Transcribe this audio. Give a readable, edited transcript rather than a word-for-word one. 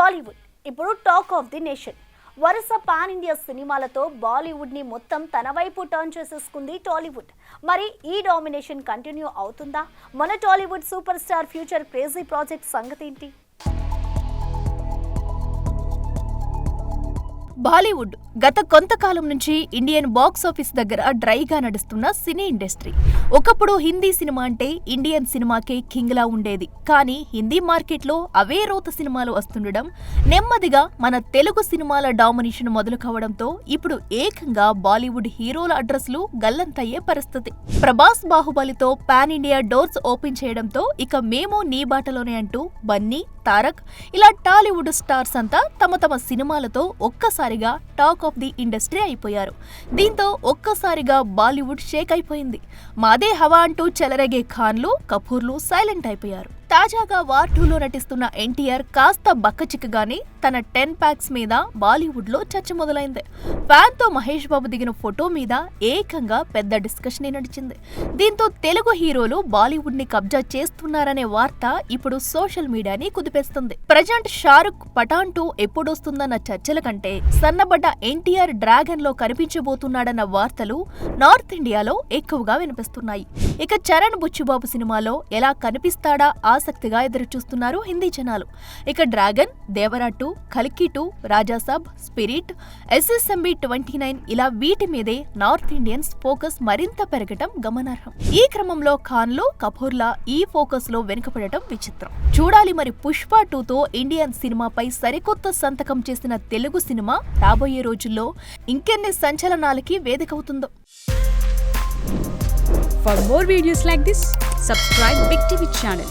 టాలీవుడ్ ఇప్పుడు talk of the nation. వరుస pan India సినిమాలతో బాలీవుడ్ ని మొత్తం తన వైపు టర్న్ చేసేసుకుంది టాలీవుడ్. మరి ఈ డామినేషన్ కంటిన్యూ అవుతుందా? మన Tollywood super star future crazy project సంగతి ఏంటి? బాలీవుడ్ గత కొంతకాలం నుంచి ఇండియన్ బాక్స్ ఆఫీస్ దగ్గర డ్రైగా నడుస్తున్న సినీ ఇండస్ట్రీ. ఒకప్పుడు హిందీ సినిమా అంటే ఇండియన్ సినిమాకే కింగ్లా ఉండేది. కానీ హిందీ మార్కెట్లో అవే రోత సినిమాలు వస్తుండడం, నెమ్మదిగా మన తెలుగు సినిమాల డామినేషన్ మొదలు కావడంతో ఇప్పుడు ఏకంగా బాలీవుడ్ హీరోల అడ్రస్లు గల్లంతయ్యే పరిస్థితి. ప్రభాస్ బాహుబలితో పాన్ ఇండియా డోర్స్ ఓపెన్ చేయడంతో ఇక మేము నీ బాటలోనే అంటూ బన్నీ, తారక్ ఇలా టాలీవుడ్ స్టార్స్ అంతా తమ సినిమాలతో ఒక్కసారిగా టాక్ ఆఫ్ ది ఇండస్ట్రీ అయిపోయారు. దీంతో ఒక్కసారిగా బాలీవుడ్ షేక్ అయిపోయింది. మాదే హవా అంటూ చెలరేగే ఖాన్లు, కపూర్లు సైలెంట్ అయిపోయారు. తాజాగా వార్ 2లో నటిస్తున్న ఎన్టీఆర్ కాస్త బక్కచిక్కగానే తన 10 ప్యాక్స్ మీద బాలీవుడ్ లో చర్చ మొదలైంది. ఫ్యాన్ తో మహేష్ బాబు దిగిన ఫోటో మీద ఏకంగా పెద్ద డిస్కషన్ నడిచింది. దీంతో తెలుగు హీరోలు బాలీవుడ్ ని కబ్జా చేస్తున్నారనే వార్త ఇప్పుడు సోషల్ మీడియాని కుదిపేస్తుంది. ప్రజెంట్ షారుఖ్ పఠాన్ 2 ఎప్పుడొస్తుందన్న చర్చల కంటే సన్నబడ్డ ఎన్టీఆర్ డ్రాగన్ లో కనిపించబోతున్నాడన్న వార్తలు నార్త్ ఇండియాలో ఎక్కువగా వినిపిస్తున్నాయి. ఇక చరణ్ బుచ్చిబాబు సినిమాలో ఎలా కనిపిస్తాడా ఆసక్తిగా ఎదురుచూస్తున్నారు హిందీ జనాలు. ఇక డ్రాగన్, దేవరా 2, కల్కి 2, రాజాసాబ్, స్పిరిట్, SSMB 29 ఇలా వీటి మీదే నార్త్ ఇండియన్స్ ఫోకస్ మరింత పెరగటం గమనార్హం. ఈ క్రమంలో ఖాన్లు, కపూర్ల ఈ ఫోకస్ లో వెనుకపడటం విచిత్రం. చూడాలి మరి పుష్ప 2తో ఇండియన్ సినిమాపై సరికొత్త సంతకం చేసిన తెలుగు సినిమా రాబోయే రోజుల్లో ఇంకెన్ని సంచలనాలకి వేదికవుతుందో. For more videos like this, subscribe Big TV channel.